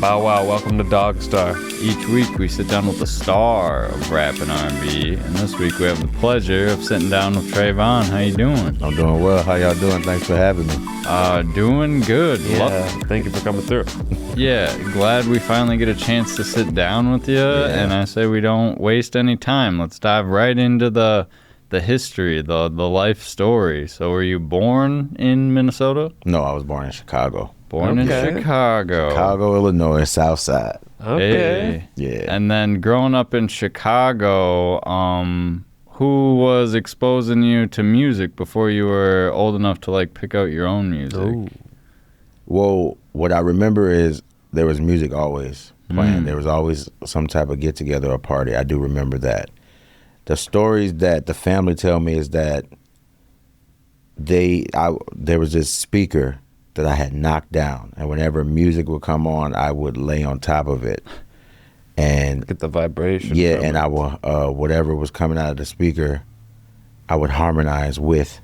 Bow wow, welcome to DogStar. Each week we sit down with the star of rap and R&B, and this week we have the pleasure of sitting down with TR3VON. How you doing? I'm doing well. How y'all doing? Thanks for having me. Doing good. Thank you for coming through. Yeah, glad we finally get a chance to sit down with you, and I say we don't waste any time. Let's dive right into the history, the life story. So were you born in Minnesota? No, I was born in Chicago. Born in Chicago. Chicago, Illinois, South Side. Okay. Hey. Yeah. And then growing up in Chicago, who was exposing you to music before you were old enough to like pick out your own music? Ooh. Well, what I remember is there was music always playing. There was always some type of get-together or party. I do remember that. The stories that the family tell me is that there was this speaker that I had knocked down, and whenever music would come on, I would lay on top of it and Get the vibration. yeah, from and it. I would whatever was coming out of the speaker, I would harmonize with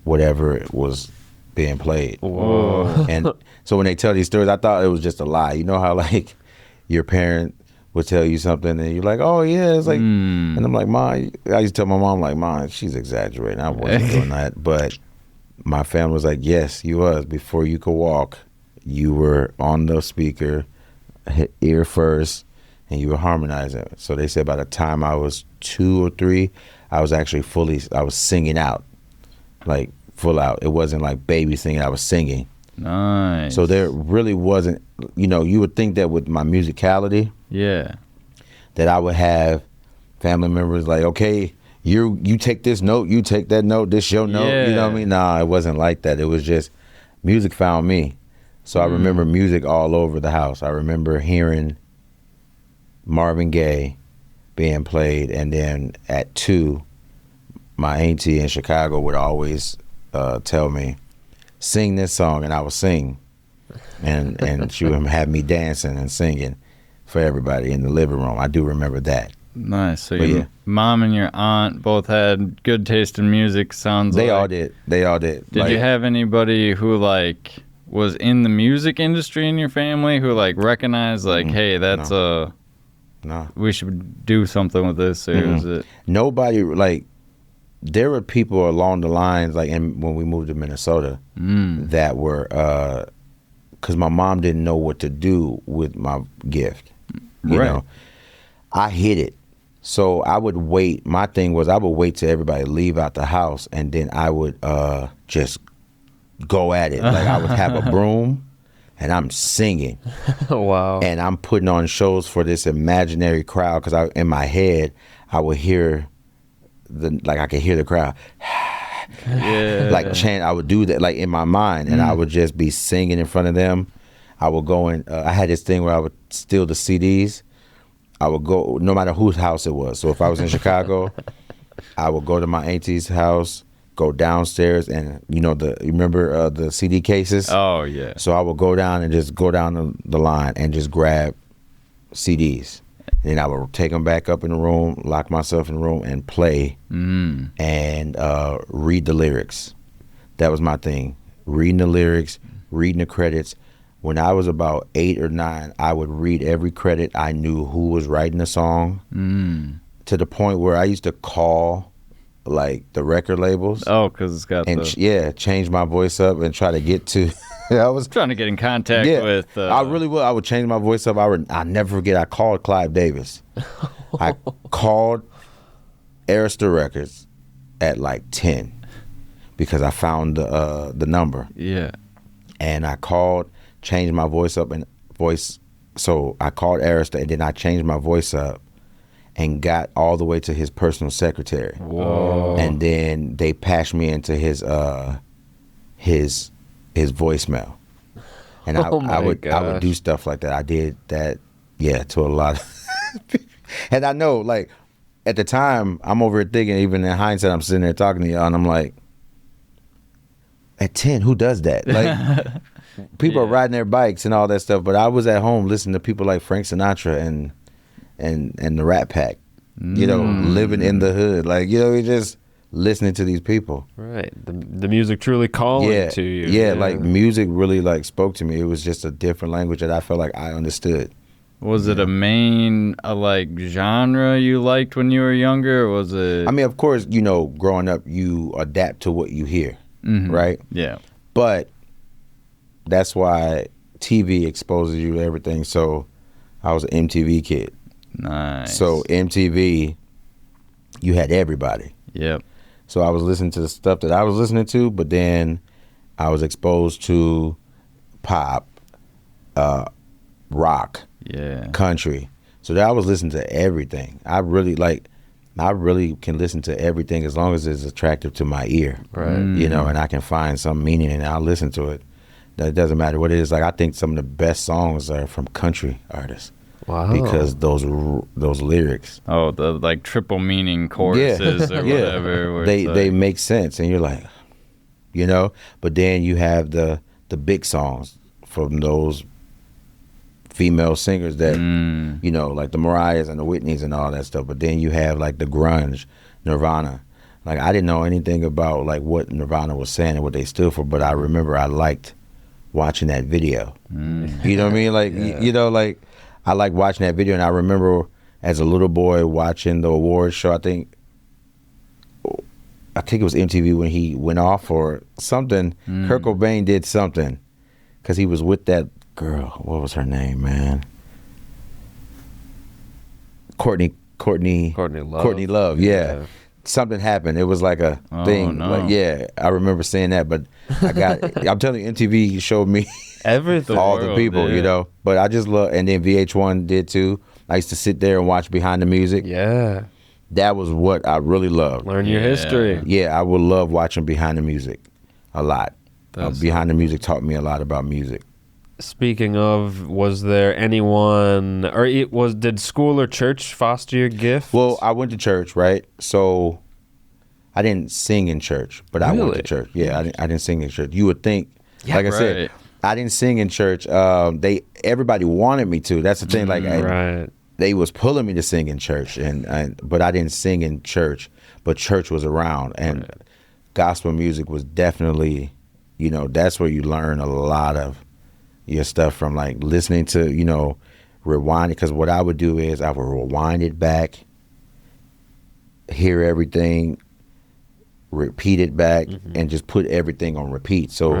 whatever was being played. Whoa. And so when they tell these stories, I thought it was just a lie. You know how like your parent would tell you something and you're like, oh yeah, it's like, and I'm like, Mom, I used to tell my mom, like, Mom, she's exaggerating. I wasn't doing that. But my family was like, yes, you was. Before you could walk, you were on the speaker, ear first, and you were harmonizing. So they said by the time I was 2 or 3, I was actually I was singing out, like full out. It wasn't like baby singing, I was singing. Nice. So there really wasn't, you would think that with my musicality, Yeah. that I would have family members like, okay, you take this note, you take that note, this your note, you know what I mean? Nah, it wasn't like that. It was just music found me. So I remember music all over the house. I remember hearing Marvin Gaye being played, and then at 2, my auntie in Chicago would always tell me, sing this song, and I would sing. And she would have me dancing and singing for everybody in the living room. I do remember that. Nice. So But your yeah. mom and your aunt both had good taste in music, sounds like. They all did. Did you have anybody who like was in the music industry in your family who like recognized like, hey, that's No. we should do something with this, or is it? Nobody, like, there were people along the lines, like, when we moved to Minnesota, that were, because my mom didn't know what to do with my gift. You know, I hid it. So I would wait. My thing was I would wait till everybody leave out the house, and then I would just go at it. Like I would have a broom, and I'm singing. Wow. And I'm putting on shows for this imaginary crowd, because in my head I would hear I could hear the crowd. Yeah. Like chant. I would do that like in my mind, and I would just be singing in front of them. I would go in. I had this thing where I would steal the CDs. I would go no matter whose house it was. So if I was in Chicago, I would go to my auntie's house, go downstairs, and you remember the CD cases? Oh yeah. So I would go down and just go down the line and just grab CDs. And then I would take them back up in the room, lock myself in the room, and play and read the lyrics. That was my thing. Reading the lyrics, reading the credits. When I was about 8 or 9, I would read every credit. I knew who was writing the song, to the point where I used to call like the record labels. Oh, because it's got change my voice up and try to get to. I was trying to get in contact with. I really would. I would change my voice up. I'll never forget. I called Clive Davis. I called Arista Records at like 10 because I found the number. Yeah. And I called. Changed my voice up so I called Arista, and then I changed my voice up and got all the way to his personal secretary. Whoa. And then they patched me into his voicemail. And I would do stuff like that. I did that, to a lot of and I know, like, at the time, I'm over here thinking, even in hindsight, I'm sitting there talking to y'all, and I'm like, at 10, who does that? Like, people are riding their bikes and all that stuff, but I was at home listening to people like Frank Sinatra and the Rat Pack, living in the hood. Like, it just listening to these people. Right. The music truly calling to you. Yeah, like music really like spoke to me. It was just a different language that I felt like I understood. Was it a main like genre you liked when you were younger, or was it? I mean, of course, you know, growing up, you adapt to what you hear, right? Yeah. But that's why TV exposes you to everything. So I was an MTV kid. Nice. So MTV, you had everybody. Yep. So I was listening to the stuff that I was listening to, but then I was exposed to pop, rock, country. So that I was listening to everything. I really can listen to everything as long as it's attractive to my ear. Right. You know, and I can find some meaning in it. I'll listen to it. That doesn't matter what it is. Like, I think some of the best songs are from country artists. Wow. Because those lyrics. Oh, the like triple meaning choruses or whatever. Where They make sense, and you're like, you know. But then you have the big songs from those female singers that you know, like the Mariahs and the Whitneys and all that stuff. But then you have like the grunge, Nirvana. Like, I didn't know anything about like what Nirvana was saying and what they stood for, but I remember I liked watching that video. You know what I mean? Like, you know, like, I like watching that video, and I remember as a little boy watching the awards show. I think it was MTV when he went off or something. Kurt Cobain did something because he was with that girl. What was her name, man? Courtney Love. Yeah. Something happened. It was like a thing. No. Like, I remember saying that, but I'm telling you, MTV showed me everything. all the people, you know. But I just love, and then VH1 did too. I used to sit there and watch Behind the Music. Yeah. That was what I really loved. Learn your history. Yeah, I would love watching Behind the Music a lot. Behind the Music taught me a lot about music. Speaking of, was there anyone, or did school or church foster your gift? Well, I went to church, right? So I didn't sing in church, but I went to church. Yeah, I didn't sing in church. You would think, like I said, I didn't sing in church. Everybody wanted me to. That's the thing. Like, they was pulling me to sing in church, but I didn't sing in church. But church was around, and gospel music was definitely, you know, that's where you learn a lot of your stuff from, like listening to, you know, rewind it. Because what I would do is I would rewind it back, hear everything, repeat it back, and just put everything on repeat. So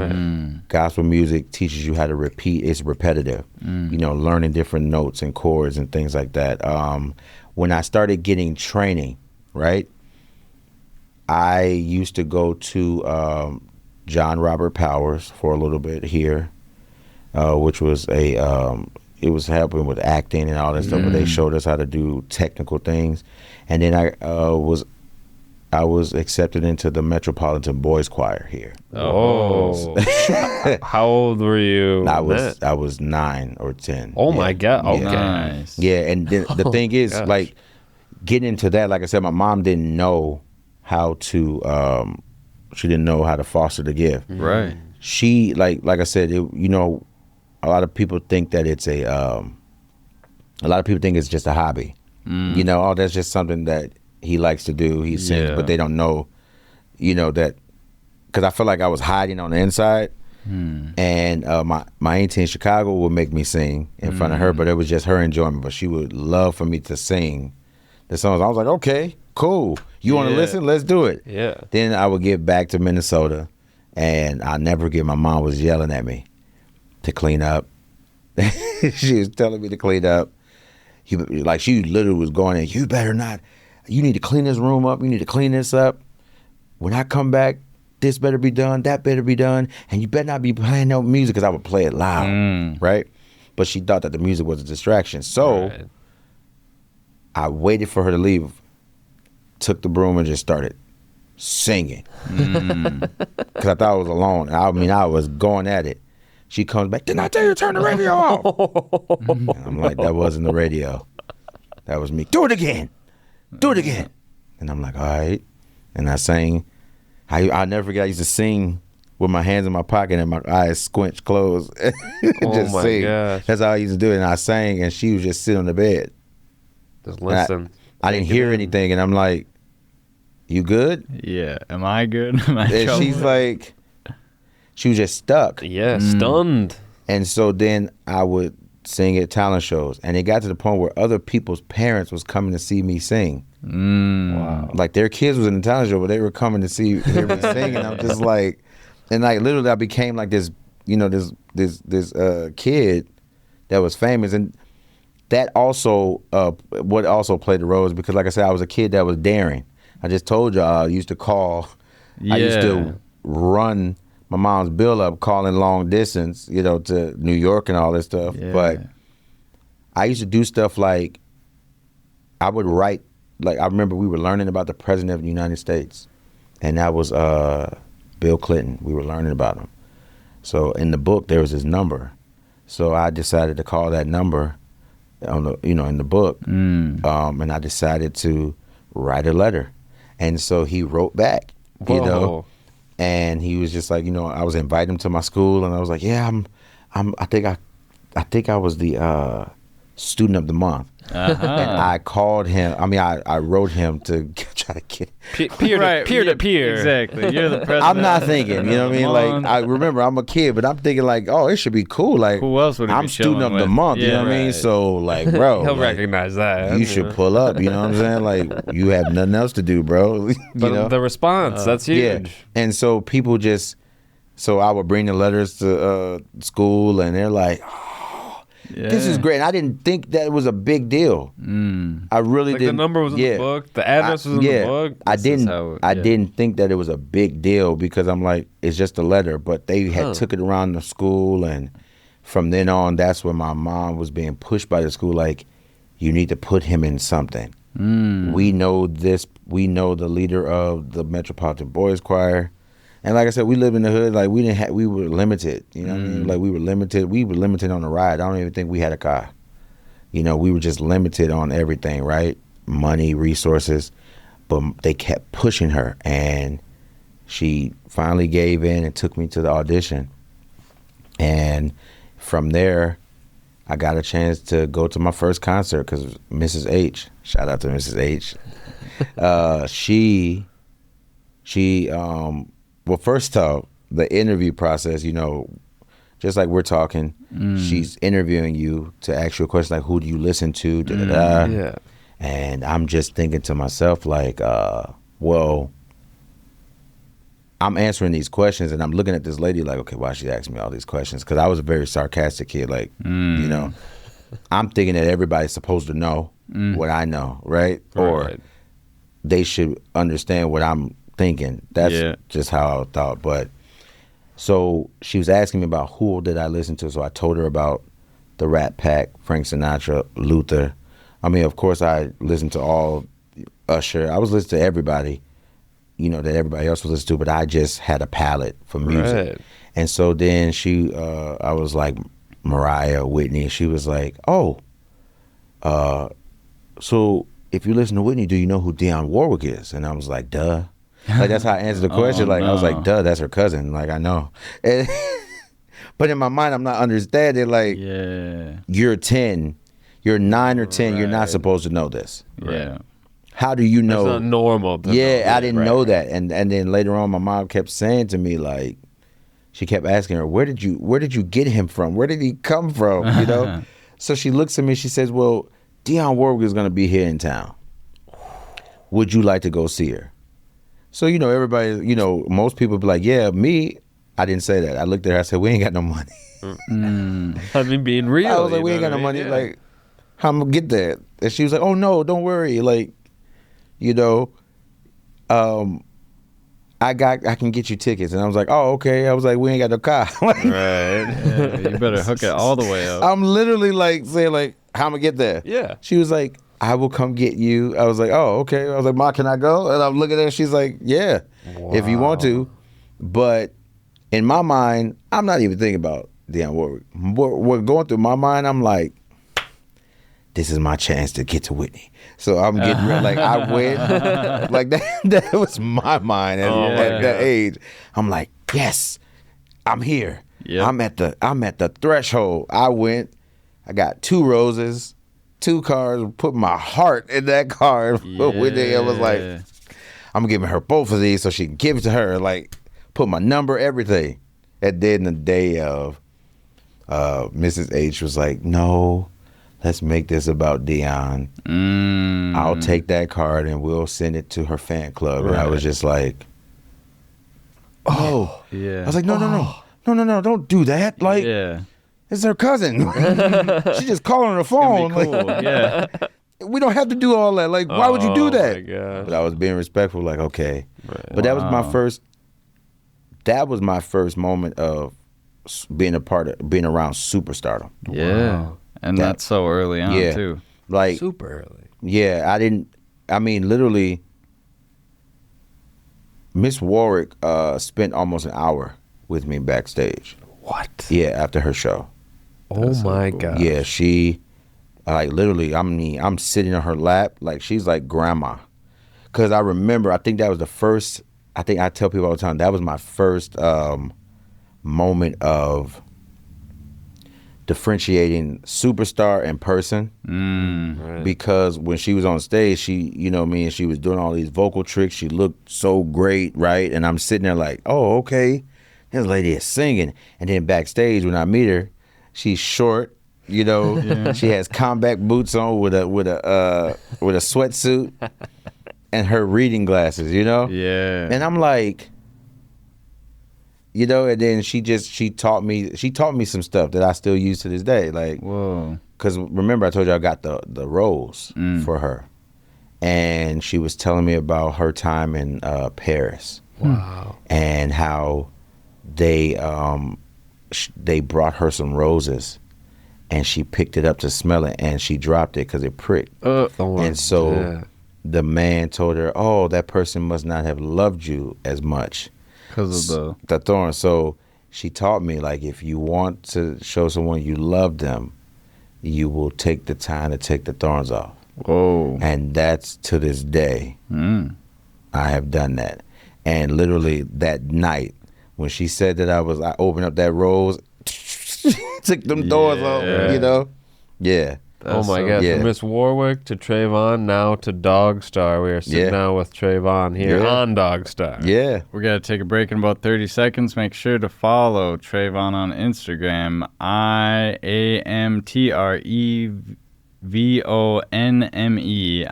gospel music teaches you how to repeat. It's repetitive, you know, learning different notes and chords and things like that. When I started getting training, right, I used to go to John Robert Powers for a little bit here, which was it was helping with acting and all that stuff, but they showed us how to do technical things. And then I was accepted into the Metropolitan Boys Choir here. Oh. How old were you? I was 9 or 10. Oh my God. Okay. Nice. Yeah, and then the thing is, like, getting into that, like I said, my mom didn't know how to she didn't know how to foster the gift. Right. She, like I said, you know, a lot of people think that it's a lot of people think it's just a hobby. You know, that's just something that he likes to do. He sings, but they don't know, you know, that, because I feel like I was hiding on the inside. And my auntie in Chicago would make me sing in front of her, but it was just her enjoyment. But she would love for me to sing the songs. I was like, okay, cool. You want to listen? Let's do it. Yeah. Then I would get back to Minnesota, and I'll never forget, my mom was yelling at me to clean up. She was telling me to clean up. She literally was going in, you better not. You need to clean this room up. You need to clean this up. When I come back, this better be done. That better be done. And you better not be playing no music, because I would play it loud, right? But she thought that the music was a distraction. So I waited for her to leave, took the broom and just started singing. Because I thought I was alone. I mean, I was going at it. She comes back, didn't I tell you to turn the radio off? And I'm like, that wasn't the radio. That was me. Do it again. Do it again. And I'm like, all right. And I sang. I'll never forget, I used to sing with my hands in my pocket and my eyes squinched closed. Just sing. Gosh. That's how I used to do it. And I sang, and she was just sitting on the bed. Just listen. I didn't hear anything, and I'm like, you good? Yeah. Am I good? Am I in And trouble? she's like, she was just stuck. Yeah, stunned. And so then I would sing at talent shows, and it got to the point where other people's parents was coming to see me sing. Wow. Like their kids was in the talent show, but they were coming to hear me sing, and I'm just like, and like literally I became like this, you know, this kid that was famous, and that also what also played a role is because, like I said, I was a kid that was daring. I just told you I used to call. Yeah. I used to run my mom's bill up, calling long distance, you know, to New York and all this stuff. Yeah. But I used to do stuff like I would write. Like I remember we were learning about the president of the United States, and that was Bill Clinton. We were learning about him. So in the book there was his number. So I decided to call that number on the, you know, in the book, and I decided to write a letter, and so he wrote back, you know, and he was just like, you know, I was inviting him to my school, and I was like, yeah, I think I was the student of the month. And I called him. I mean, I wrote him to try to get Peer to peer. Exactly. You're the president. I'm not thinking, you know what I mean? Like, I remember I'm a kid, but I'm thinking like, oh, it should be cool. Like, who else would he I'm be student chilling of the with? month, you Yeah, know what I mean? right. So like, bro, He'll like, recognize that. you should pull up, you know what I'm saying? Like, you have nothing else to do, bro. you But know? the response, that's huge. Yeah. And so people just, so I would bring the letters to school, and they're like, this is great. And I didn't think that it was a big deal. I really Like didn't. the number was in the book, the address was in the book. I didn't think that it was a big deal because I'm like, it's just a letter. But they had took it around the school, and from then on, that's when my mom was being pushed by the school. Like, you need to put him in something. We know this. We know the leader of the Metropolitan Boys Choir. And like I said, we lived in the hood. Like we were limited. You know what I mean? Like we were limited. We were limited on the ride. I don't even think we had a car. You know, we were just limited on everything, right? Money, resources. But they kept pushing her, and she finally gave in and took me to the audition. And from there, I got a chance to go to my first concert because Mrs. H, shout out to Mrs. H, well, first off, the interview process, you know, just like we're talking, she's interviewing you to ask you a question like, who do you listen to? Da, da, da. Yeah. And I'm just thinking to myself, like, well, I'm answering these questions, and I'm looking at this lady like, okay, why she asking me all these questions? Because I was a very sarcastic kid, like, you know, I'm thinking that everybody's supposed to know what I know, right? Or they should understand what I'm thinking. That's just how I thought. But so she was asking me about who did I listen to. So I told her about the Rat Pack, Frank Sinatra, Luther. I mean, of course, I listened to all Usher. I was listening to everybody, you know, that everybody else was listening to, but I just had a palate for music. Right. And so then I was like, Mariah, Whitney. She was like, oh, so if you listen to Whitney, do you know who Dionne Warwick is? And I was like, duh. Like, that's how I answered the question. I was like, duh, that's her cousin. Like, I know. And but in my mind, I'm not understanding, like, you're 10, you're 9 or 10, you're not supposed to know this. Yeah. How do you know? It's not normal. To Yeah, know. I didn't know that. And then later on, my mom kept saying to me, like, she kept asking her, where did you get him from? Where did he come from? You know? So she looks at me, she says, well, Dionne Warwick is going to be here in town. Would you like to go see her? So, you know, everybody, you know, most people be like, yeah, me. I didn't say that. I looked at her, I said, we ain't got no money. I mean, being real. I was like, we ain't got no money. Like, how I'm going to get that? And she was like, oh, no, don't worry. Like, you know, I can get you tickets. And I was like, oh, okay. I was like, we ain't got no car. Right. Yeah, you better hook it all the way up. I'm literally like saying like, how I'm gonna get there? Yeah. She was like, I will come get you. I was like, oh, okay. I was like, Ma, can I go? And I'm looking at her. She's like, yeah, if you want to. But in my mind, I'm not even thinking about Dionne Warwick. What going through my mind, I'm like, this is my chance to get to Whitney. So I'm getting real. Like, I went. Like, that was my mind at that age. I'm like, yes, I'm here. Yep. I'm at the threshold. I went. I got 2 roses, 2 cars, put my heart in that car. Whitney, I was like, I'm giving her both of these so she can give it to her. Like, put my number, everything. And then the day of, Mrs. H was like, no, let's make this about Dion. I'll take that card and we'll send it to her fan club. And I was just like, oh. Yeah. I was like, no, don't do that. Like, it's her cousin. She just calling on the phone. Cool. Like, yeah. we don't have to do all that. Like, why would you do that? My gosh. But I was being respectful, like, okay. Right. But that was my first moment of being around superstardom. Yeah. Wow. And that's so early on, too. Like, Super early. yeah, literally, Miss Warwick spent almost an hour with me backstage. What? Yeah, after her show. Oh my God. Yeah, she, like, literally, I'm sitting on her lap, like, she's like grandma. Because I remember, I think that was the first, I think I tell people all the time, that was my first moment of differentiating superstar and person. Right. Because when she was on stage, she, you know me, and she was doing all these vocal tricks, she looked so great, right? And I'm sitting there like, oh, okay, this lady is singing. And then backstage, when I meet her, she's short, you know, she has combat boots on with a sweatsuit and her reading glasses, you know? Yeah. And I'm like, you know, and then she taught me some stuff that I still use to this day. Like, whoa. Because remember I told you I got the roles for her. And she was telling me about her time in Paris. Wow. And how they brought her some roses and she picked it up to smell it and she dropped it because it pricked. And so the man told her, oh, that person must not have loved you as much. Because of the thorn. So she taught me, like, if you want to show someone you love them, you will take the time to take the thorns off. Whoa. And that's to this day. I have done that. And literally that night, when she said that I opened up that rose, took them doors off, you know? Yeah. That's my God. From Miss Warwick to TR3VON, now to DogStar. We are sitting down with TR3VON here on DogStar. Yeah. We're going to take a break in about 30 seconds. Make sure to follow TR3VON on Instagram. IAMTREVONME.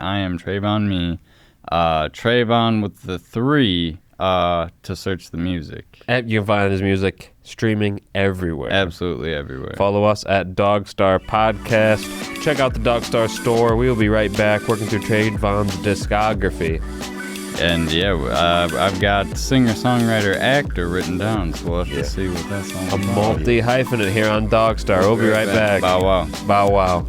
I am TR3VON me. TR3VON with the 3 to search the music. You can find his music streaming everywhere. Absolutely everywhere. Follow us at DogStar Podcast. Check out the DogStar store. We will be right back working through TR3VON's discography. And I've got singer, songwriter, actor written down, so we'll have to see what that's all about. A multi-hyphenate here on DogStar. We'll be right back. Bow wow. Bow wow.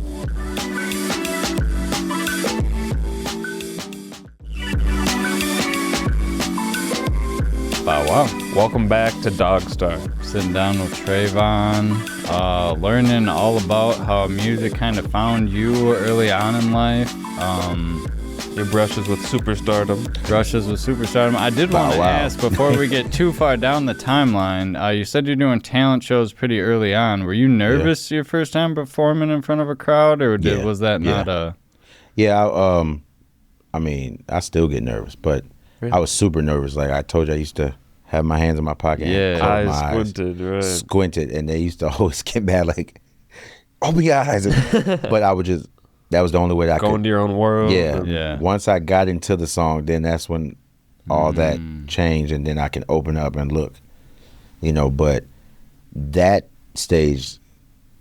Bow wow. Welcome back to DogStar. Sitting down with TR3VON, learning all about how music kind of found you early on in life. Your brushes with superstardom. I did want to ask, before we get too far down the timeline, you said you're doing talent shows pretty early on. Were you nervous your first time performing in front of a crowd, or was that not a... Yeah, I mean, I still get nervous, but I was super nervous. Like I told you, I used to have my hands in my pocket. Yeah, and eyes squinted, and they used to always get mad, like, open your eyes. But I would just, that was the only way that I could. Go into your own world. Yeah. Once I got into the song, then that's when all that changed, and then I can open up and look, you know. But that stage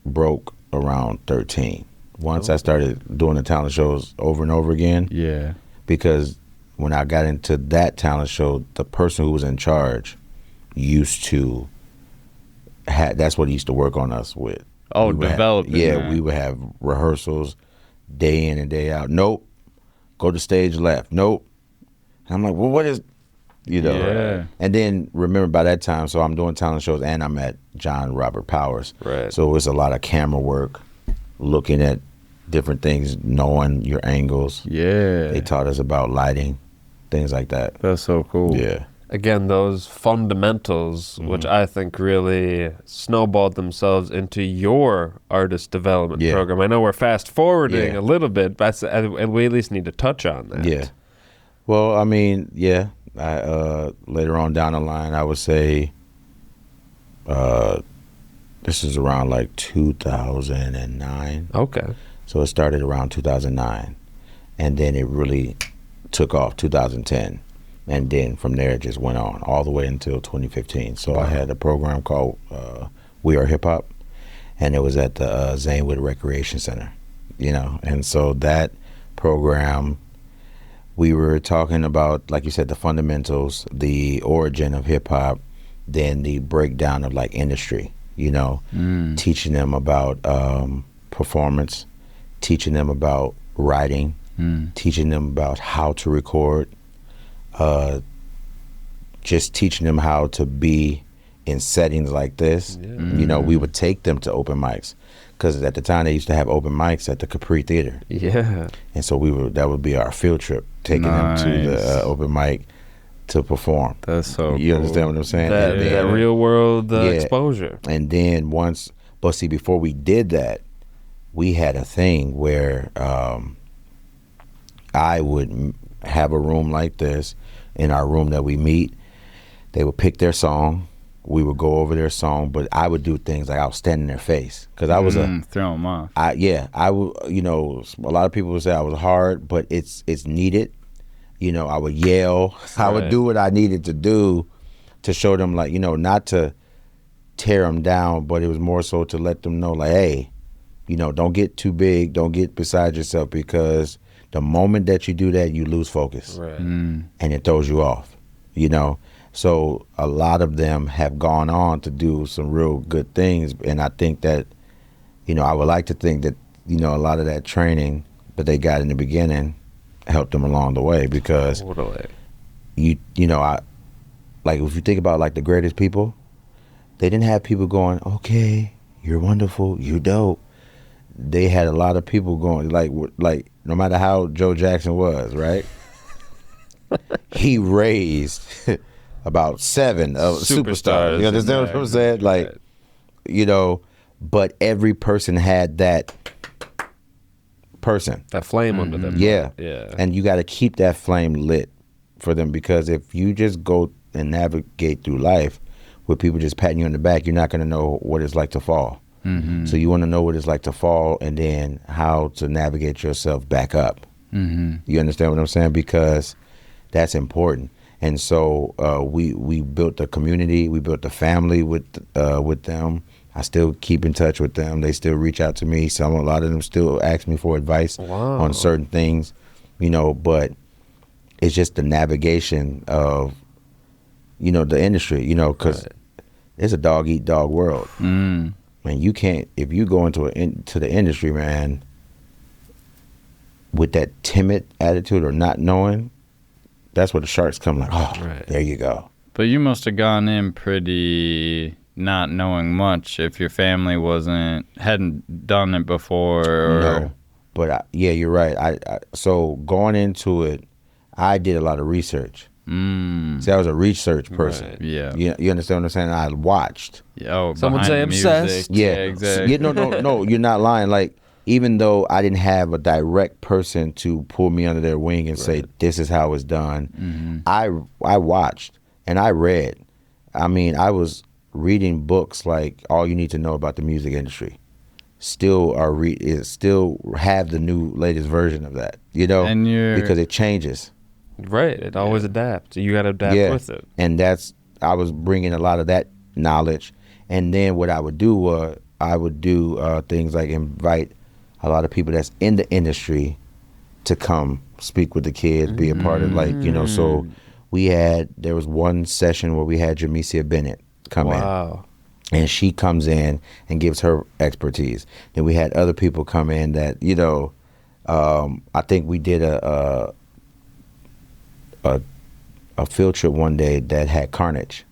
broke around 13. Once I started doing the talent shows over and over again. Yeah. Because when I got into that talent show, the person who was in charge used to that's what he used to work on us with. Oh, developing. We would have rehearsals day in and day out. Nope. Go to stage left. Nope. And I'm like, well, what is, you know? Yeah. And then remember by that time, so I'm doing talent shows and I'm at John Robert Powers. Right. So it was a lot of camera work, looking at different things, knowing your angles. Yeah. They taught us about lighting, things like that. That's so cool. Yeah. Again, those fundamentals, which I think really snowballed themselves into your artist development program. I know we're fast forwarding a little bit, but we at least need to touch on that. Yeah. Well, I mean, yeah. Later on down the line, I would say this is around like 2009. Okay. So it started around 2009, and then it really took off 2010, and then from there it just went on all the way until 2015. So I had a program called We Are Hip Hop, and it was at the Zanewood Recreation Center, and so that program, we were talking about, like you said, the fundamentals, the origin of hip hop, then the breakdown of like industry, teaching them about performance, teaching them about writing, teaching them about how to record, just teaching them how to be in settings like this. We would take them to open mics, because at the time they used to have open mics at the Capri Theater. Yeah. And so that would be our field trip, taking them to the open mic to perform. That's so You cool. understand what I'm saying? That real world exposure. And then but see, before we did that, we had a thing where I would have a room like this. In our room that we meet, they would pick their song. We would go over their song, but I would do things like I would stand in their face, because I was throw them off. I would, a lot of people would say I was hard, but it's needed. I would yell. I would do what I needed to do to show them, like, not to tear them down, but it was more so to let them know, like, hey, don't get too big, don't get beside yourself, because the moment that you do that, you lose focus, and it throws you off, So a lot of them have gone on to do some real good things, and I think that, I would like to think that, a lot of that training that they got in the beginning helped them along the way, because Totally. like if you think about like the greatest people, they didn't have people going, okay, you're wonderful, you're dope. They had a lot of people going, like no matter how Joe Jackson was, right? He raised about 7 of superstars. You understand what I'm saying? Like, but every person had that person. That flame under them. Yeah. Yeah. And you got to keep that flame lit for them, because if you just go and navigate through life with people just patting you on the back, you're not going to know what it's like to fall. So you want to know what it's like to fall, and then how to navigate yourself back up. You understand what I'm saying? Because that's important. And so we built the community, we built the family with them. I still keep in touch with them. They still reach out to me. A lot of them still ask me for advice on certain things, but it's just the navigation of, the industry, because it's a dog eat dog world. Man, you can't, if you go into the industry, man, with that timid attitude or not knowing, that's where the sharks come, like, there you go. But you must have gone in pretty not knowing much if your family hadn't done it before. No, but you're right. So going into it, I did a lot of research. See, I was a research person. Right. Yeah. You understand what I'm saying? I watched. Some would say obsessed. Yeah, exactly. No, you're not lying. Like, even though I didn't have a direct person to pull me under their wing and say, this is how it's done, I watched and I read. I mean, I was reading books like All You Need to Know About the Music Industry. Still have the new latest version of that, because it changes. Right. It always adapts. You got to adapt with it. And I was bringing a lot of that knowledge. And then what I would do was things like invite a lot of people that's in the industry to come speak with the kids, be a part of, like, so there was one session where we had Jamesia Bennett come in. And she comes in and gives her expertise. Then we had other people come in that, I think we did a field trip one day that had Carnage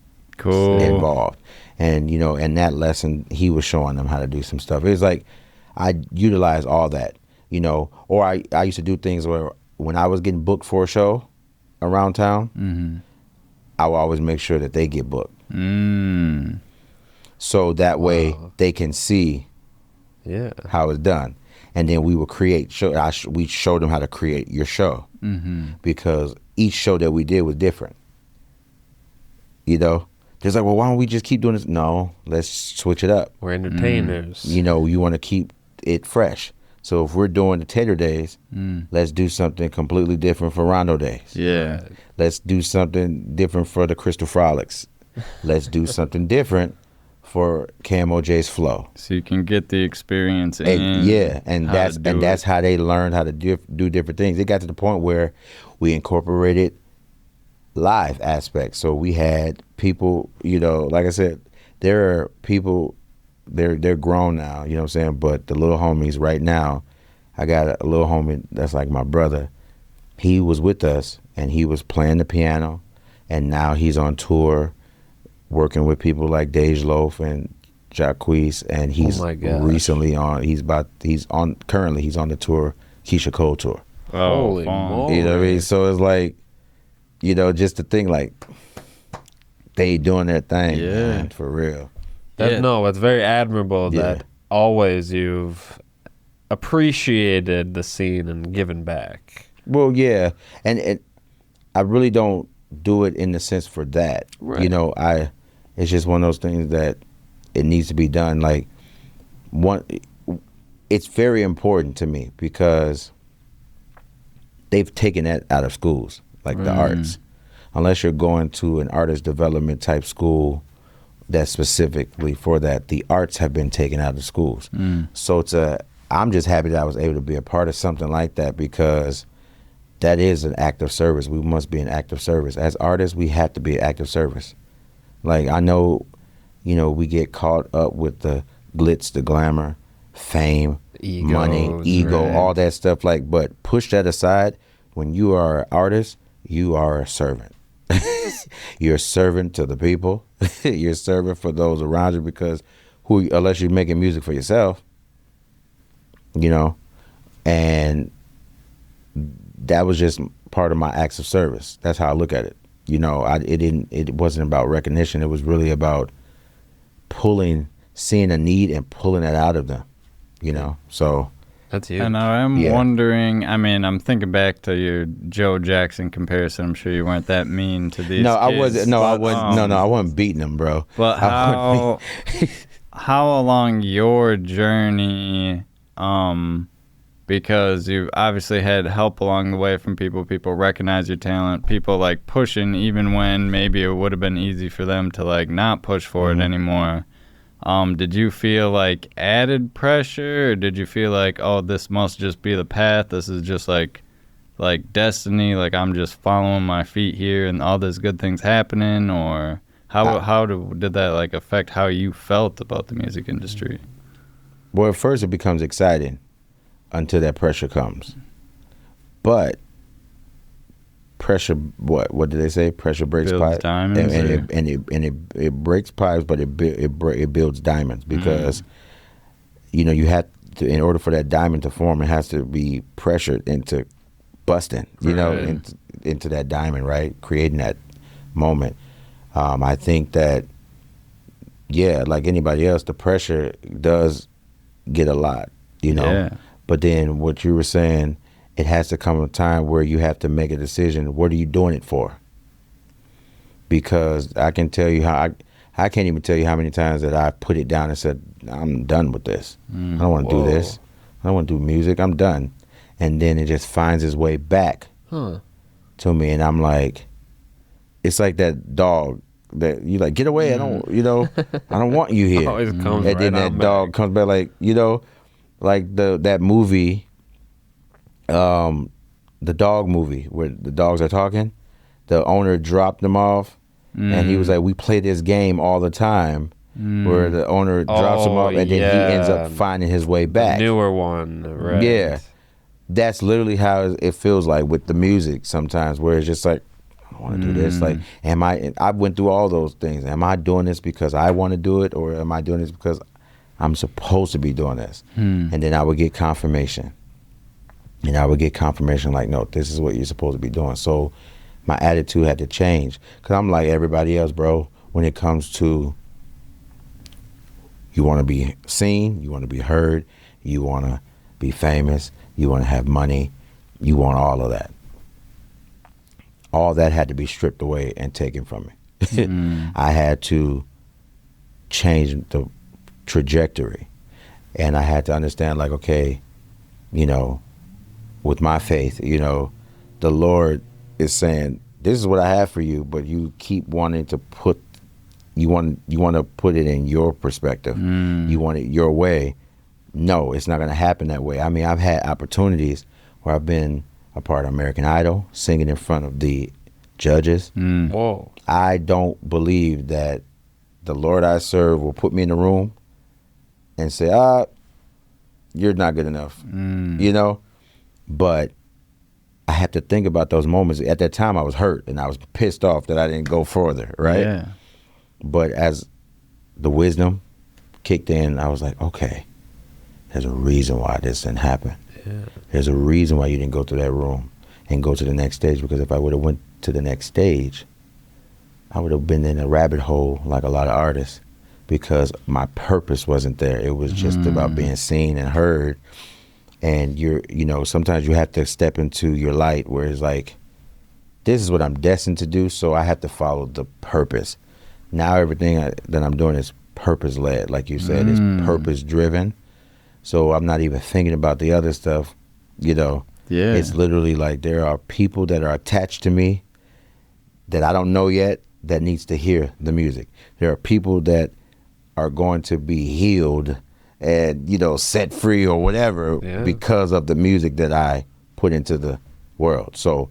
involved. And, in that lesson, he was showing them how to do some stuff. It was like, I utilized all that, or I used to do things where when I was getting booked for a show around town, I would always make sure that they get booked. So that way they can see how it's done. And then we would we showed them how to create your show. Because each show that we did was different. You know, there's like, well, why don't we just keep doing this? No, let's switch it up. We're entertainers. You know, you want to keep it fresh. So if we're doing the Tater Days, let's do something completely different for Rondo Days. Yeah. Let's do something different for the Crystal Frolics. Let's do something different for Camo J's Flow. So you can get the experience in. And that's how they learned how to do different things. It got to the point where we incorporated live aspects. So we had people, you know, like I said, there are people, they're grown now, you know what I'm saying? But the little homies right now, I got a little homie that's like my brother. He was with us and he was playing the piano, and now he's on tour working with people like Dej Loaf and Jacquees, and he's recently on, currently he's on the tour, Keisha Cole tour. Holy moly. You know what I mean? So it's like, you know, just the thing, like, they doing their thing, man, for real. No, it's very admirable that always you've appreciated the scene and given back. Well, yeah, and I really don't do it in the sense for that. Right. You know, it's just one of those things that it needs to be done. Like, it's very important to me because they've taken that out of schools, like the arts. Unless you're going to an artist development type school that's specifically for that, the arts have been taken out of schools. So I'm just happy that I was able to be a part of something like that, because that is an act of service. We must be an act of service. As artists, we have to be an act of service. Like, I know, you know, we get caught up with the glitz, the glamour, fame, money, ego, all that stuff. Like, but push that aside. When you are an artist, you are a servant. You're a servant to the people. You're a servant for those around you, because unless you're making music for yourself, you know, and that was just part of my acts of service. That's how I look at it. You know, it wasn't about recognition. It was really about seeing a need and pulling it out of them, you know, so. That's huge. And I'm wondering, I mean, I'm thinking back to your Joe Jackson comparison. I'm sure you weren't that mean to these kids. I wasn't. No, I wasn't beating them, bro. But how along your journey, because you obviously had help along the way from people recognize your talent, people like pushing even when maybe it would have been easy for them to like not push for it anymore. Did you feel like added pressure, or did you feel like, oh, this must just be the path, this is just like destiny, like I'm just following my feet here and all this good things happening? Or how did that like affect how you felt about the music industry? Well, at first it becomes exciting until that pressure comes. But pressure, what do they say? Pressure breaks pipes. Diamonds, and it breaks pipes, but it builds diamonds, because you know, you have to, in order for that diamond to form, it has to be pressured into busting, you know, into that diamond, right? Creating that moment. I think that, like anybody else, the pressure does get a lot, you know. Yeah. But then what you were saying, it has to come a time where you have to make a decision. What are you doing it for? Because I can tell you I can't even tell you how many times that I put it down and said, I'm done with this. I don't want to do this. I don't want to do music. I'm done. And then it just finds its way back to me. And I'm like, it's like that dog that you like, get away. I don't, you know, I don't want you here. Always comes and then that dog comes back, like, you know, like that movie, the dog movie where the dogs are talking. The owner dropped them off, and he was like, we play this game all the time, where the owner drops him off, and then he ends up finding his way back. The newer one, right? Yeah. That's literally how it feels like with the music sometimes, where it's just like, I want to do this. Like, I went through all those things. Am I doing this because I want to do it, or am I doing this because I'm supposed to be doing this? And then I would get confirmation. And I would get confirmation like, no, this is what you're supposed to be doing. So my attitude had to change. Because I'm like everybody else, bro, when it comes to, you want to be seen, you want to be heard, you want to be famous, you want to have money, you want all of that. all that had to be stripped away and taken from me. I had to change the trajectory, and I had to understand, like, okay, you know, with my faith, you know, the Lord is saying, this is what I have for you, but you keep wanting to put, you want to put it in your perspective. You want it your way. No, it's not going to happen that way. I mean, I've had opportunities where I've been a part of American Idol, singing in front of the judges. Whoa. I don't believe that the Lord I serve will put me in the room and say, you're not good enough, you know? But I have to think about those moments. At that time, I was hurt and I was pissed off that I didn't go further, right? Yeah. But as the wisdom kicked in, I was like, okay, there's a reason why this didn't happen. Yeah. There's a reason why you didn't go to that room and go to the next stage, because if I would have went to the next stage, I would have been in a rabbit hole like a lot of artists, because my purpose wasn't there. It was just about being seen and heard. And you know, sometimes you have to step into your light where it's like, this is what I'm destined to do, so I have to follow the purpose. Now everything that I'm doing is purpose-led, like you said, it's purpose-driven. So I'm not even thinking about the other stuff, you know. Yeah. It's literally like there are people that are attached to me that I don't know yet that needs to hear the music. There are people that are going to be healed and, you know, set free or whatever because of the music that I put into the world. So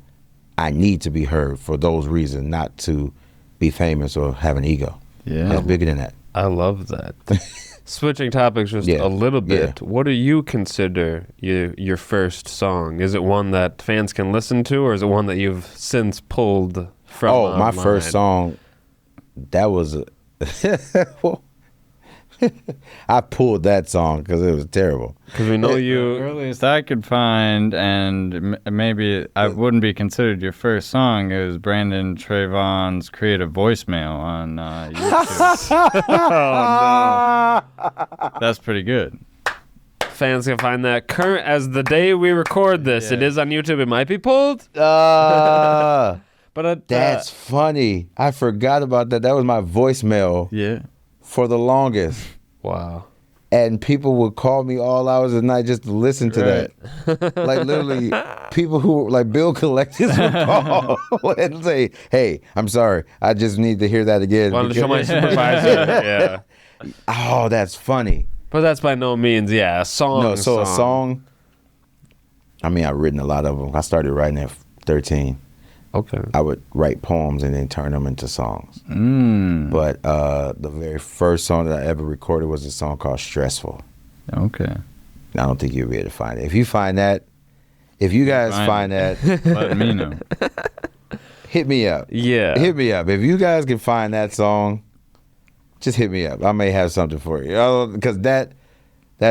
I need to be heard for those reasons, not to be famous or have an ego. Yeah. It's bigger than that. I love that. Switching topics just a little bit, what do you consider your first song? Is it one that fans can listen to, or is it one that you've since pulled from online? My first song, that was well, I pulled that song because it was terrible. Because we know The you... earliest I could find, and maybe I wouldn't be considered your first song, it was Brandon Trayvon's Creative Voicemail on YouTube. Oh, no. That's pretty good. Fans can find that current as the day we record this. It is on YouTube. It might be pulled. But that's funny. I forgot about that. That was my voicemail for the longest. Wow. And people would call me all hours of the night just to listen to that. Like literally, people who like bill collectors would call and say, "Hey, I'm sorry, I just need to hear that again." Wanted to show my supervisor. Yeah. Oh, that's funny. But that's by no means, a song. No, so a song. I mean, I've written a lot of them. I started writing at 13. Okay. I would write poems and then turn them into songs. But the very first song that I ever recorded was a song called Stressful. Okay. I don't think you'll be able to find it. If you find that, if you guys find that, let me know. Hit me up. Yeah. Hit me up. If you guys can find that song, just hit me up. I may have something for you. Because that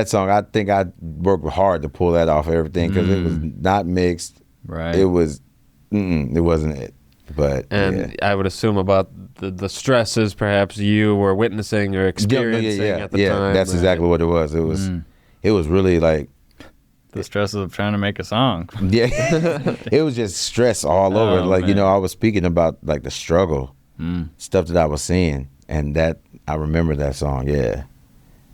song, I think I worked hard to pull that off everything, because it was not mixed. Right. It was, it wasn't it. But I would assume about the stresses perhaps you were witnessing or experiencing at the time. Yeah, that's exactly what it was. It was, it was really like the stresses of trying to make a song. Yeah, it was just stress all over. Like, man. You know, I was speaking about like the struggle, stuff that I was seeing, and that I remember that song. Yeah,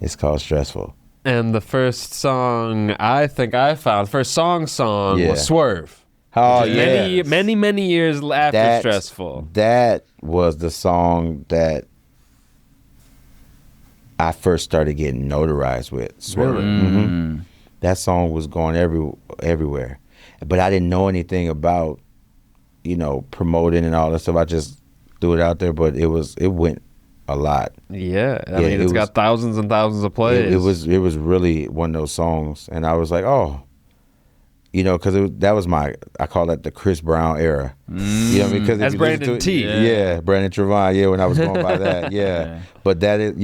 it's called Stressful. And the first song I think I found, first song was Swerve. Oh yeah, many years after Stressful. That was the song that I first started getting notarized with. Swerve. Really? That song was going everywhere, but I didn't know anything about, you know, promoting and all that stuff. I just threw it out there, but it went a lot. Yeah, I mean, it's got thousands and thousands of plays. It was really one of those songs, and I was like, oh. You know, because that was I call that the Chris Brown era. You know what I mean? Because as Brandon T. Yeah, Brandon TR3VON. Yeah, when I was going by that. Yeah. But that had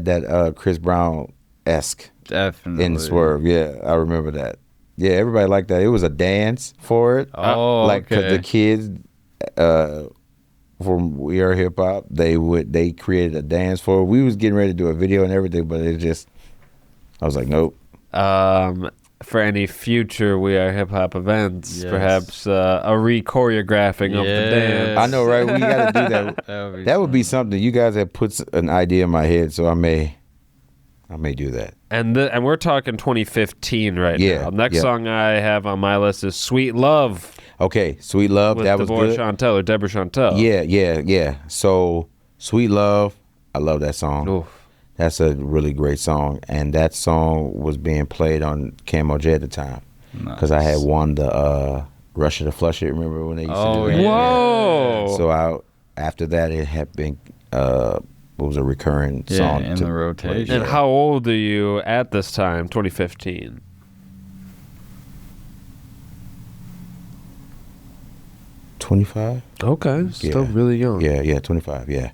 that Chris Brown-esque definitely in Swerve. Yeah, I remember that. Yeah, everybody liked that. It was a dance for it. Oh, like cause the kids from We Are Hip Hop, they created a dance for it. We was getting ready to do a video and everything, but I was like, nope. for any future We Are Hip Hop events, Yes. perhaps a re-choreographing of the dance. I know, right? We got to do that. That would be something. You guys have put an idea in my head, so I may do that. And we're talking 2015 right now. Next song I have on my list is "Sweet Love." Okay, "Sweet Love." With that was Deborah good. Chantel or Deborah Chantel. Yeah. So, "Sweet Love," I love that song. Oof. That's a really great song, and that song was being played on Camo J at the time because I had won the Rush It or Flush It. Remember when they used to do that? Whoa! So after that, it had been it was a recurring song in the rotation. And how old are you at this time, 2015? 25. Okay, still really young. Yeah, 25. Yeah,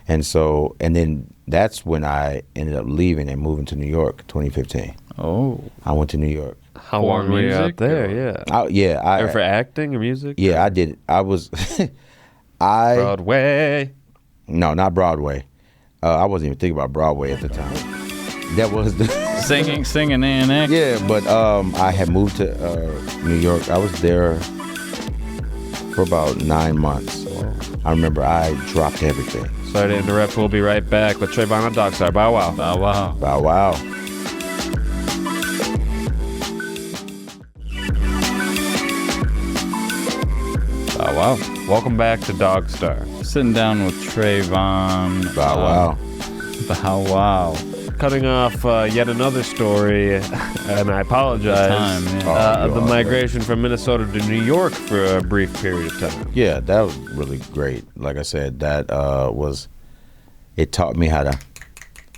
and then that's when I ended up leaving and moving to New York, 2015. Oh, I went to New York. How long were you out there? I for acting or music? Yeah, I did. I was. Broadway. No, not Broadway. I wasn't even thinking about Broadway at the time. That was the singing and acting. Yeah, but I had moved to New York. I was there for about 9 months. I remember I dropped everything. Sorry to interrupt. We'll be right back with TR3VON on DogStar. Bow wow. Bow wow. Bow wow. Bow wow. Welcome back to DogStar. Sitting down with TR3VON. Bow wow. Bow wow. Cutting off yet another story, and I apologize. The migration from Minnesota to New York for a brief period of time. Yeah, that was really great. Like I said, that it taught me how to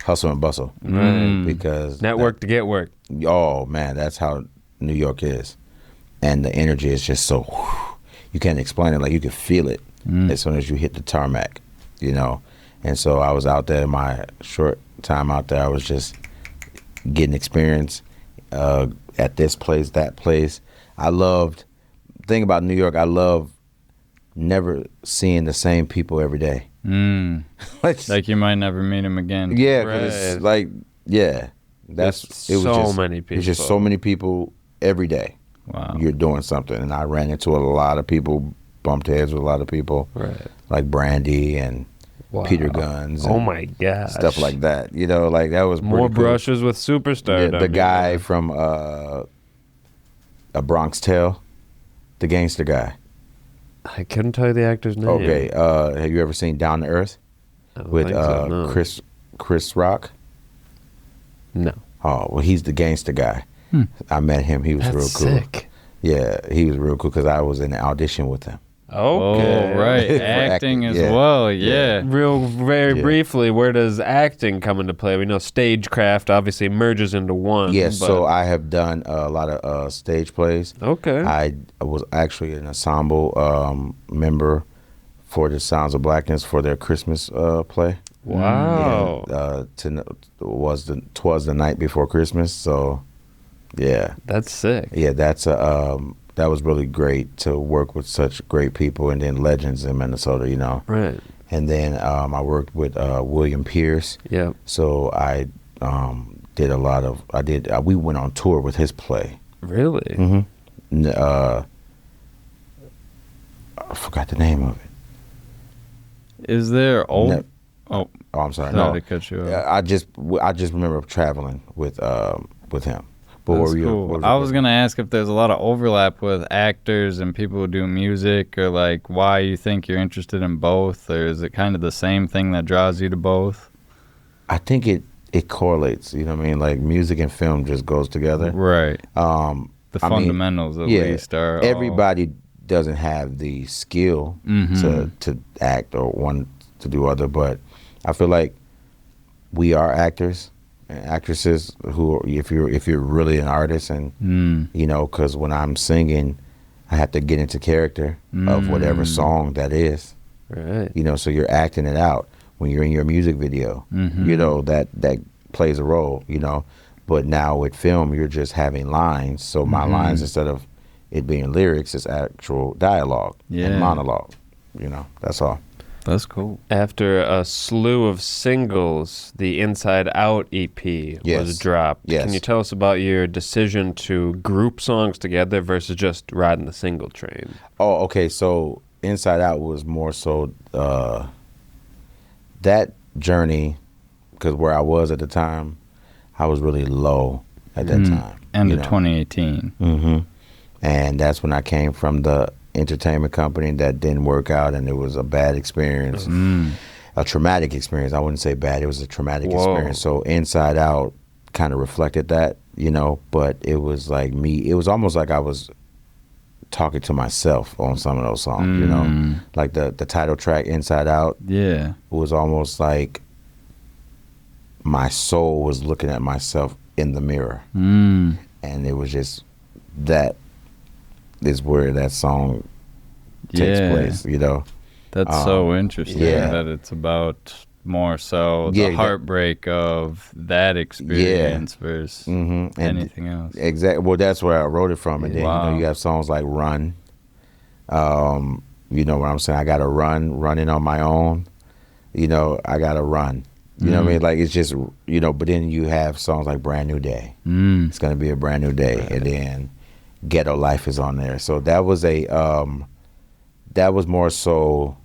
hustle and bustle. Because network to get work. Oh man, that's how New York is, and the energy is just so. You can't explain it. Like you can feel it as soon as you hit the tarmac, And so I was out there in my short time out there. I was just getting experience at this place, that place. The thing about New York, I love never seeing the same people every day. Like you might never meet them again. Yeah, because it's like, it was so many people. It's just so many people every day. Wow. You're doing something. And I ran into a lot of people, bumped heads with a lot of people. Right. Like Brandy and Peter Guns. Oh my gosh. Stuff like that. Like that was more cool. brushes with Superstar. The guy from A Bronx Tale, the gangster guy. I couldn't tell you the actor's name. Okay. Have you ever seen Down to Earth with no. Chris Rock? No. Oh, well, he's the gangster guy. I met him. He was real cool. Sick. Yeah, he was real cool because I was in the audition with him. Okay. Oh, right. Acting as well. Yeah. Very briefly, where does acting come into play? We know stagecraft obviously merges into one. Yeah, so I have done a lot of stage plays. Okay. I was actually an ensemble member for the Sounds of Blackness for their Christmas play. Wow. Twas the night before Christmas, so yeah. That's sick. Yeah, that was really great to work with such great people and then legends in Minnesota, Right. And then I worked with William Pierce. Yeah. So I did a lot of we went on tour with his play. Really? Mm-hmm. I forgot the name of it. Is there Oh, I'm sorry. No, to cut you off. I just remember traveling with him. But That's cool. I was gonna ask if there's a lot of overlap with actors and people who do music, or like why you think you're interested in both, or is it kind of the same thing that draws you to both? I think it correlates. You know what I mean? Like music and film just goes together. Right. The fundamentals at least are. Everybody doesn't have the skill to act or want to do other, but I feel like we are actors and actresses who, if you're really an artist, and because when I'm singing, I have to get into character of whatever song that is. Right. So you're acting it out when you're in your music video. That plays a role. But now with film, you're just having lines. So my lines, instead of it being lyrics, it's actual dialogue and monologue. That's all. That's cool. After a slew of singles, the Inside Out EP was dropped. Yes. Can you tell us about your decision to group songs together versus just riding the single train? Oh, okay. So Inside Out was more so that journey, because where I was at the time, I was really low at that time. End of 2018. Mm-hmm. And that's when I came from the entertainment company that didn't work out, and it was a bad experience, a traumatic experience. I wouldn't say bad, it was a traumatic experience. So Inside Out kind of reflected that, but it was like it was almost like I was talking to myself on some of those songs, like the title track Inside Out. Yeah. It was almost like my soul was looking at myself in the mirror. And it was just, that is where that song takes place, That's so interesting that it's about more so the heartbreak of that experience versus anything else. Exactly. Well, that's where I wrote it from. And then you have songs like Run. You know what I'm saying? I got to running on my own. I got to run. You know what I mean? Like, it's just, but then you have songs like Brand New Day. It's going to be a brand new day. Right. And then Ghetto Life is on there. So that was that was more so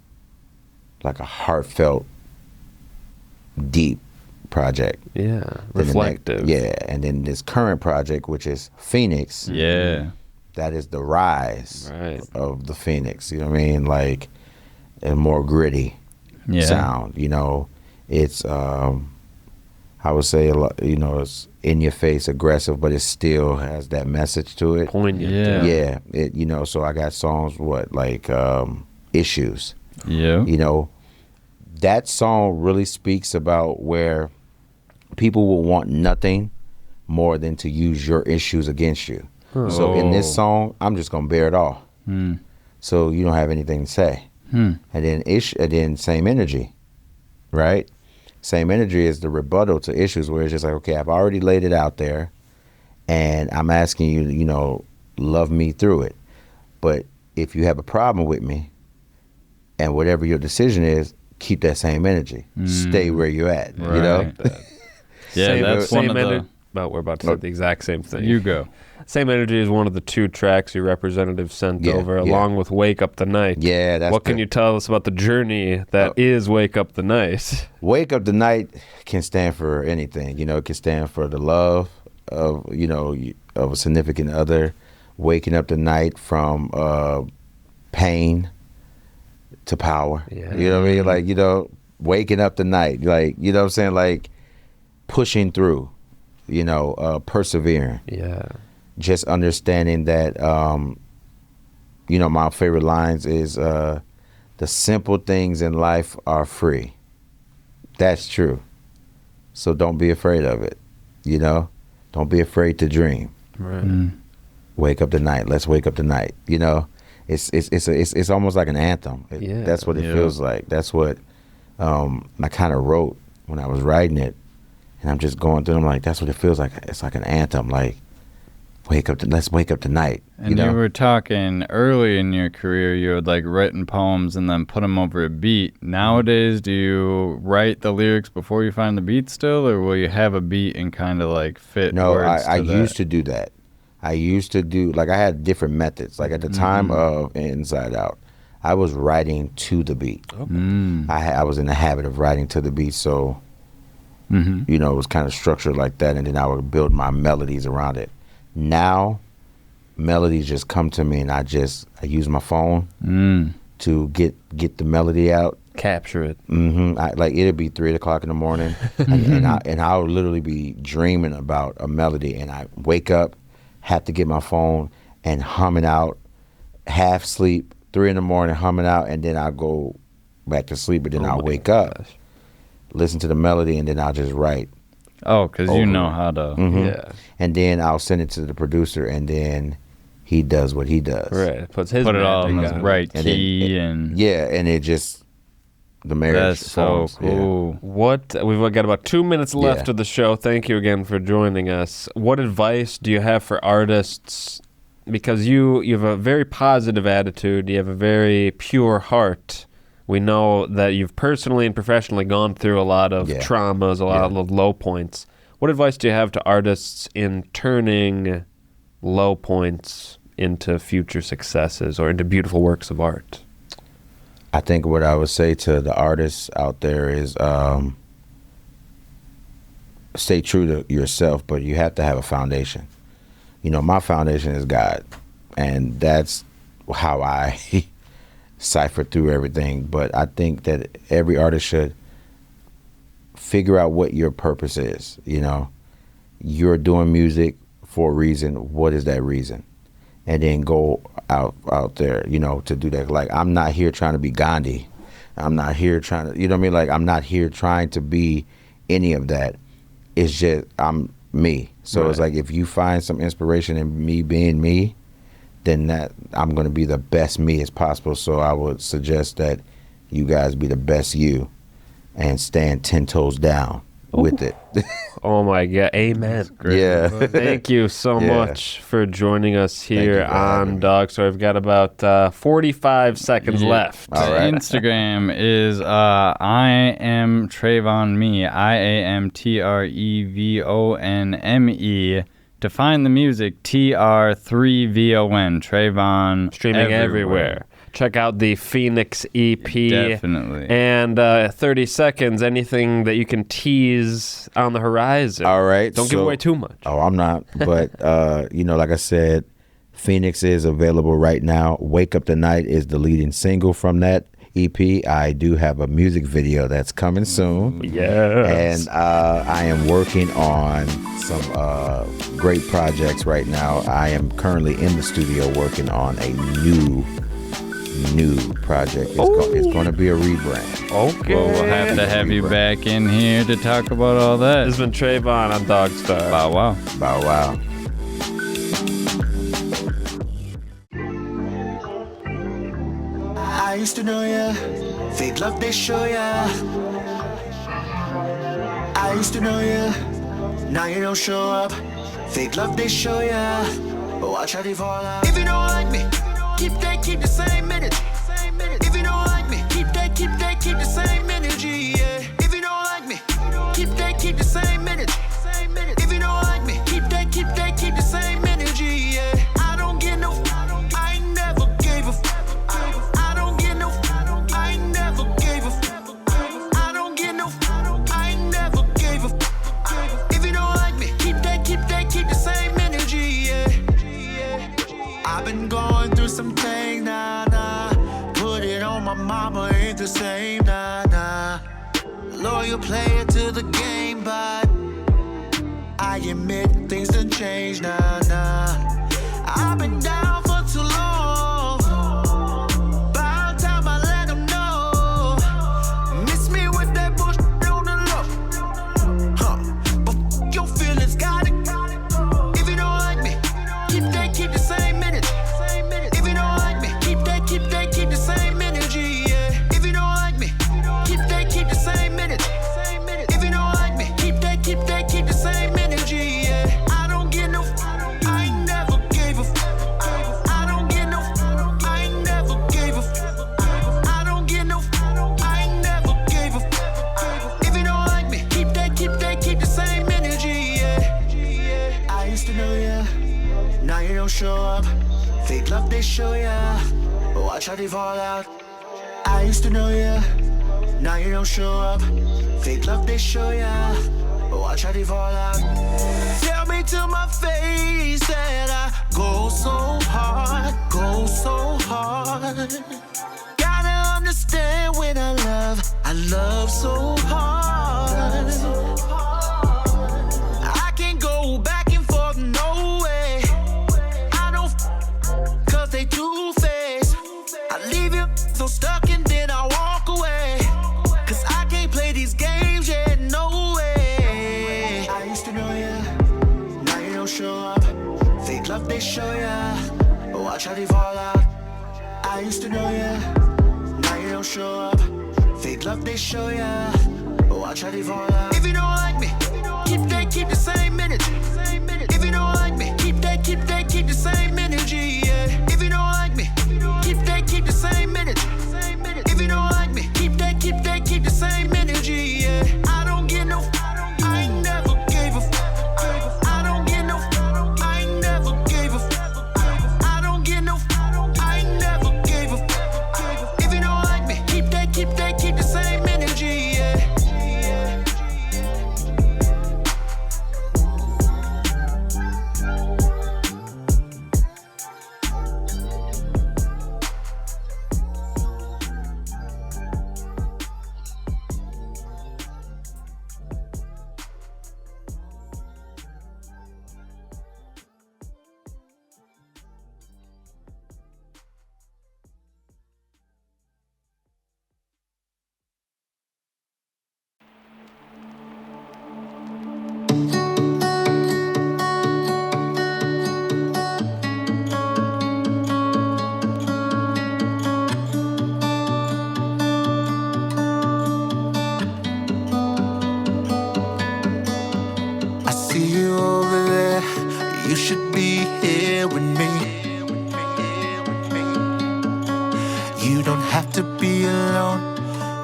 like a heartfelt, deep project. Yeah, reflective. And then this current project, which is Phoenix. Yeah. That is the rise of the Phoenix. You know what I mean? Like, a more gritty sound. It's I would say it's in your face, aggressive, but it still has that message to it. Poignant. It so I got songs like Issues. Yeah. That song really speaks about where people will want nothing more than to use your issues against you. So in this song, I'm just gonna bear it all. So you don't have anything to say. And then Same Energy, right? Same Energy is the rebuttal to Issues, where it's just like, okay, I've already laid it out there, and I'm asking you, love me through it. But if you have a problem with me, and whatever your decision is, keep that same energy. Stay where you're at. Right. That's one of the... But we're about to say the exact same thing. You go. Same Energy is one of the 2 tracks your representative sent over, along with Wake Up the Night. Yeah, that's what can you tell us about the journey that is Wake Up the Night? Wake Up the Night can stand for anything. It can stand for the love of, of a significant other, waking up the night from pain to power. Yeah. You know what I mean? Like, waking up the night, like, you know what I'm saying? Like, pushing through, persevering. Yeah. Just understanding that, my favorite lines is, the simple things in life are free. That's true. So don't be afraid of it. Don't be afraid to dream. Right. Wake up the night. Let's wake up the night. It's almost like an anthem. That's what it feels like. That's what I kind of wrote when I was writing it, and I'm just going through. I'm like, that's what it feels like. It's like an anthem. Like, let's wake up tonight. And you were talking early in your career, you had like written poems and then put them over a beat. Nowadays, do you write the lyrics before you find the beat still, or will you have a beat and kind of like fit words to I that? used to do that. I used to do, like, I had different methods. Like, at the time of Inside Out, I was writing to the beat. Okay. I was in the habit of writing to the beat, so, it was kind of structured like that, and then I would build my melodies around it. Now, melodies just come to me, and I use my phone to get the melody out. Capture it. It'll be 3 o'clock in the morning, and I'll literally be dreaming about a melody, and I wake up, have to get my phone and humming out, half sleep, 3 in the morning humming out, and then I'll go back to sleep, but then I'll wake up, listen to the melody, and then I'll just write. Oh, because you know how to. Yeah. And then I'll send it to the producer, and then he does what he does. Right. Put it all in the right key and it just, the marriage. That's so cool. Yeah. We've got about 2 minutes left of the show. Thank you again for joining us. What advice do you have for artists? Because you have a very positive attitude. You have a very pure heart. We know that you've personally and professionally gone through a lot of traumas, a lot of low points. What advice do you have to artists in turning low points into future successes or into beautiful works of art? I think what I would say to the artists out there is stay true to yourself, but you have to have a foundation. You know, my foundation is God, and that's how I cipher through everything. But I think that every artist should figure out what your purpose is. You know, you're doing music for a reason. What is that reason? And then go out there, you know, to do that. Like, I'm not here trying to be Gandhi. I'm not here trying to, you know what I mean? Like, I'm not here trying to be any of that. It's just, I'm me. So it's like, if you find some inspiration in me being me, then that I'm going to be the best me as possible. So I would suggest that you guys be the best you and stand 10 toes down with it. Oh my God. Amen. Yeah. Thank you so much for joining us here on DogStar. We've got about 45 seconds left. All right. Instagram is I am TR3VON me, IAMTREVONME. To find the music, TR3VON, TR3VON. Streaming everywhere. Check out the Phoenix EP. Definitely. And 30 seconds, anything that you can tease on the horizon. All right. Don't give away too much. Oh, I'm not. But, you know, like I said, Phoenix is available right now. Wake Up Tonight is the leading single from that EP. I do have a music video that's coming soon. Yes. And I am working on some great projects right now. I am currently in the studio working on a new project. It's going to be a rebrand. Okay. Well, we'll have to have you back in here to talk about all that. This has been TR3VON on DogStar. Bow wow. Bow wow. I used to know ya, fake love they show ya. I used to know ya, now you don't show up. Fake love they show ya, but watch how they fall out. If you don't like me, keep the same minute. If you don't like me, keep the same energy. Yeah. If you don't like me, keep the same minute. If you don't like me, keep the same energy. Yeah. I don't get no, I never gave a. I don't get no, I never gave a. I don't get no, I never gave a. If you don't like me, keep the same energy. Yeah. I've been going through some things, nah. Put it on my mama, ain't the same, nah. Loyal player to the game, but I admit things done changed, nah. I've been down for too long. By the time I let them know, miss me with that bush on the low. But your feelings got it. If you don't like me, keep the same minute. If you don't like me, keep the same energy. Yeah. If you don't like me, keep the same minute. If you don't like me, keep the same energy. Yeah. I don't get no, I never gave a. I don't get no, I never gave a. I don't get no, I never gave a. If you don't like me, keep the same energy. Yeah. I used to know ya, now you don't show up. Fake love they show ya, but watch how they fall out. I used to know ya, now you don't show up. Fake love they show ya, but watch how they fall out. Tell me to my face that I go so hard. Gotta understand when I love so hard. I can't go back and forth, no way. I don't, cause they two-faced. I leave you so stuck and then I walk away. Cause I can't play these games yet, no way. I used to know ya, now you don't show up. Fake love they show ya, but watch how they fall out. I used to know ya, now you don't show up. Fake love they show ya, but watch how they fall out. If you don't like me, keep the same minute. If you don't like me, keep the same energy. Yeah. If you don't like me, keep the same minute. If you don't like me,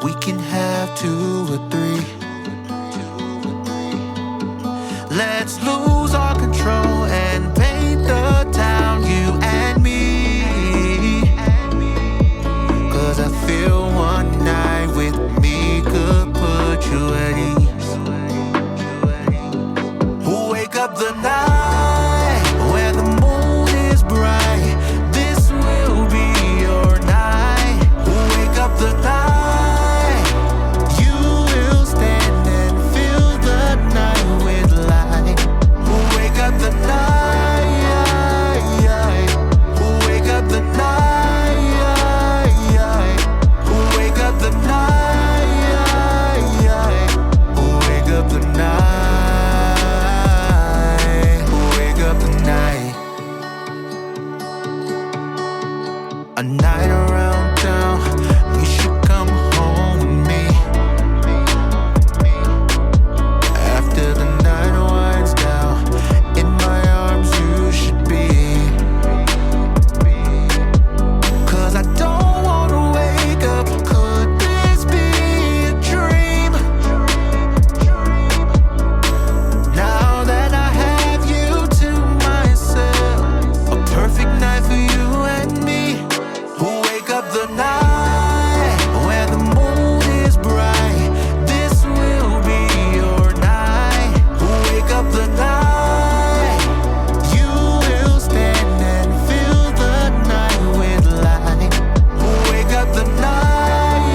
We can have 2 or 3. Let's lose our control and paint the town, you and me. 'Cause I feel one night with me could put you at ease. We'll wake up the night where the moon is bright. This will be your night. We'll wake up the night. You will stand and fill the night with light. We'll wake up the night. We'll wake up the night. We'll wake up the night. We'll wake up the night. We'll wake up the night. A night around town. You should come home with me. After the night winds down, in my arms you should be. 'Cause I don't wanna wake up. Could this be a dream? Now that I have you to myself, a perfect night for you and me. We'll wake up the night where the moon is bright. This will be your night. We'll wake up the night. You will stand and fill the night with light. We'll wake up the night.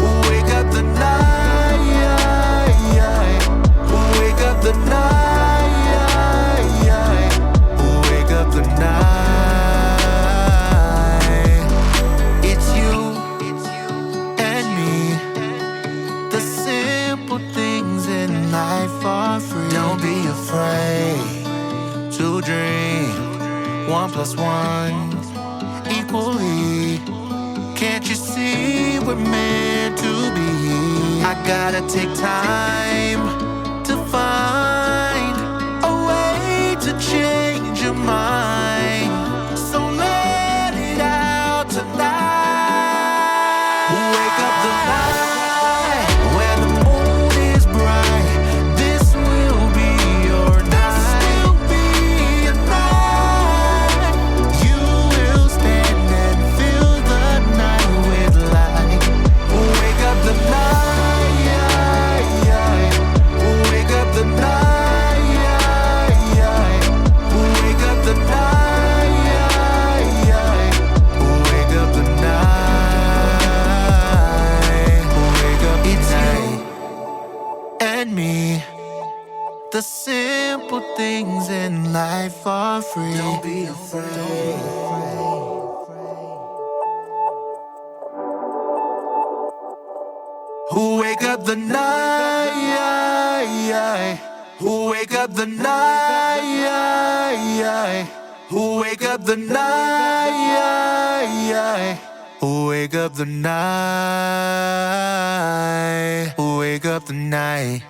We'll wake up the night. We'll wake up the night. We'll wake up the night. It's you and me. The simple things in life are free. Don't be afraid to dream. 1 + 1 equally. Can't you see we're meant to be? I gotta take time to find a way to change your mind. So let it out tonight. We'll wake up the night where the moon is bright. This will be your night. This will be your night. You will stand and fill the night with light. We'll wake up the night. We'll wake up the night. We'll wake up the night. We'll wake up the night. We'll wake up the night. And me. The simple things in life are free. Don't be afraid. Who wake up the night? Who wake up the night? Who wake up the night? Who wake up the night? Who wake up the night?